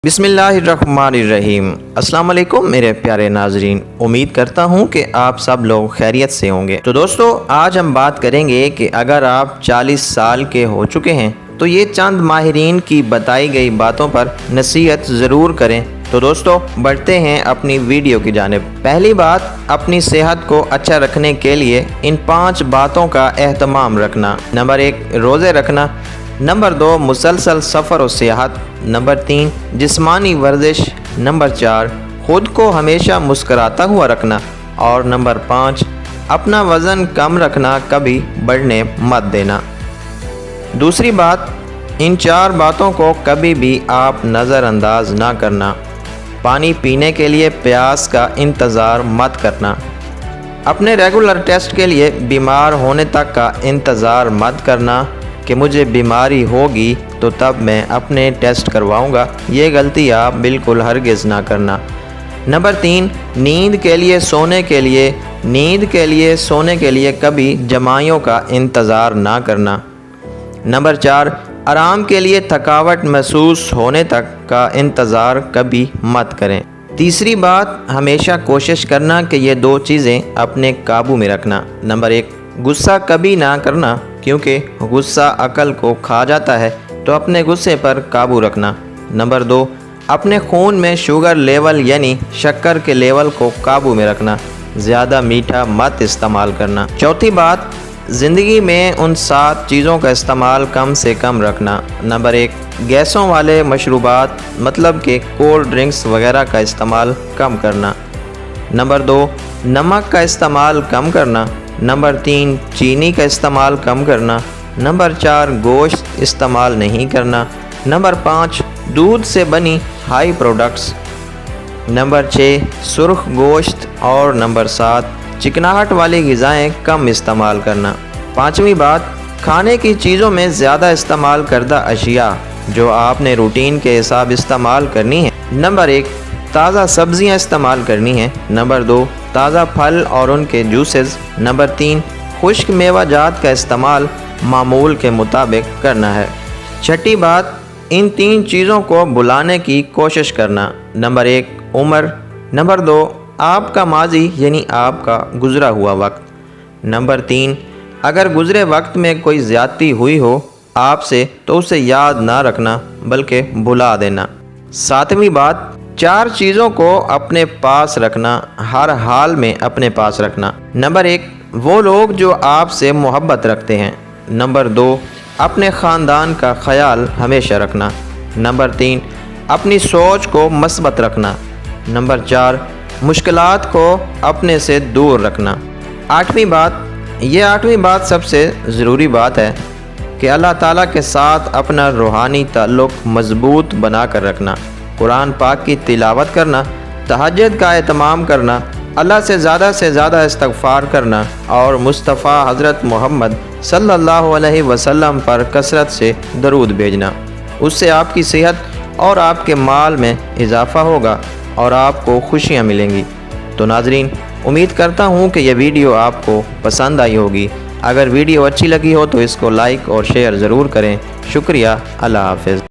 بسم اللہ الرحمن الرحیم۔ السلام علیکم میرے پیارے ناظرین، امید کرتا ہوں کہ آپ سب لوگ خیریت سے ہوں گے۔ تو دوستو، آج ہم بات کریں گے کہ اگر آپ 40 سال کے ہو چکے ہیں تو یہ چند ماہرین کی بتائی گئی باتوں پر نصیحت ضرور کریں۔ تو دوستو، بڑھتے ہیں اپنی ویڈیو کی جانب۔ پہلی بات، اپنی صحت کو اچھا رکھنے کے لیے ان 5 باتوں کا اہتمام رکھنا۔ نمبر 1، روزے رکھنا۔ نمبر 2، مسلسل سفر و سیاحت۔ نمبر 3، جسمانی ورزش۔ نمبر 4، خود کو ہمیشہ مسکراتا ہوا رکھنا۔ اور نمبر 5، اپنا وزن کم رکھنا، کبھی بڑھنے مت دینا۔ دوسری بات، ان 4 باتوں کو کبھی بھی آپ نظر انداز نہ کرنا۔ پانی پینے کے لیے پیاس کا انتظار مت کرنا۔ اپنے ریگولر ٹیسٹ کے لیے بیمار ہونے تک کا انتظار مت کرنا کہ مجھے بیماری ہوگی تو تب میں اپنے ٹیسٹ کرواؤں گا۔ یہ غلطی آپ بالکل ہرگز نہ کرنا۔ نمبر 3، نیند کے لیے سونے کے لیے کبھی جمائیوں کا انتظار نہ کرنا۔ نمبر 4، آرام کے لیے تھکاوٹ محسوس ہونے تک کا انتظار کبھی مت کریں۔ تیسری بات، ہمیشہ کوشش کرنا کہ یہ 2 چیزیں اپنے قابو میں رکھنا۔ نمبر 1، غصہ کبھی نہ کرنا، کیونکہ غصہ عقل کو کھا جاتا ہے، تو اپنے غصے پر قابو رکھنا۔ نمبر 2، اپنے خون میں شوگر لیول یعنی شکر کے لیول کو قابو میں رکھنا، زیادہ میٹھا مت استعمال کرنا۔ چوتھی بات، زندگی میں ان 7 چیزوں کا استعمال کم سے کم رکھنا۔ نمبر 1، گیسوں والے مشروبات مطلب کہ کولڈ ڈرنکس وغیرہ کا استعمال کم کرنا۔ نمبر 2، نمک کا استعمال کم کرنا۔ نمبر 3، چینی کا استعمال کم کرنا۔ نمبر 4، گوشت استعمال نہیں کرنا۔ نمبر 5، دودھ سے بنی ہائی پروڈکٹس۔ نمبر 6، سرخ گوشت۔ اور نمبر 7، چکناہٹ والی غذائیں کم استعمال کرنا۔ 5ویں بات، کھانے کی چیزوں میں زیادہ استعمال کردہ اشیاء جو آپ نے روٹین کے حساب استعمال کرنی ہیں۔ نمبر 1، تازہ سبزیاں استعمال کرنی ہیں۔ نمبر 2، تازہ پھل اور ان کے جوسز۔ نمبر 3، خشک میوہ جات کا استعمال معمول کے مطابق کرنا ہے۔ چھٹی بات، ان 3 چیزوں کو بھلانے کی کوشش کرنا۔ نمبر 1، عمر۔ نمبر 2، آپ کا ماضی یعنی آپ کا گزرا ہوا وقت۔ نمبر 3، اگر گزرے وقت میں کوئی زیادتی ہوئی ہو آپ سے تو اسے یاد نہ رکھنا بلکہ بھلا دینا۔ 7ویں بات، 4 چیزوں کو اپنے پاس رکھنا، ہر حال میں اپنے پاس رکھنا۔ نمبر 1، وہ لوگ جو آپ سے محبت رکھتے ہیں۔ نمبر 2، اپنے خاندان کا خیال ہمیشہ رکھنا۔ نمبر 3، اپنی سوچ کو مثبت رکھنا۔ نمبر 4، مشکلات کو اپنے سے دور رکھنا۔ 8ویں بات سب سے ضروری بات ہے کہ اللہ تعالیٰ کے ساتھ اپنا روحانی تعلق مضبوط بنا کر رکھنا۔ قرآن پاک کی تلاوت کرنا، تہجد کا اہتمام کرنا، اللہ سے زیادہ استغفار کرنا اور مصطفیٰ حضرت محمد صلی اللہ علیہ وسلم پر کثرت سے درود بھیجنا۔ اس سے آپ کی صحت اور آپ کے مال میں اضافہ ہوگا اور آپ کو خوشیاں ملیں گی۔ تو ناظرین، امید کرتا ہوں کہ یہ ویڈیو آپ کو پسند آئی ہوگی۔ اگر ویڈیو اچھی لگی ہو تو اس کو لائک اور شیئر ضرور کریں۔ شکریہ، اللہ حافظ۔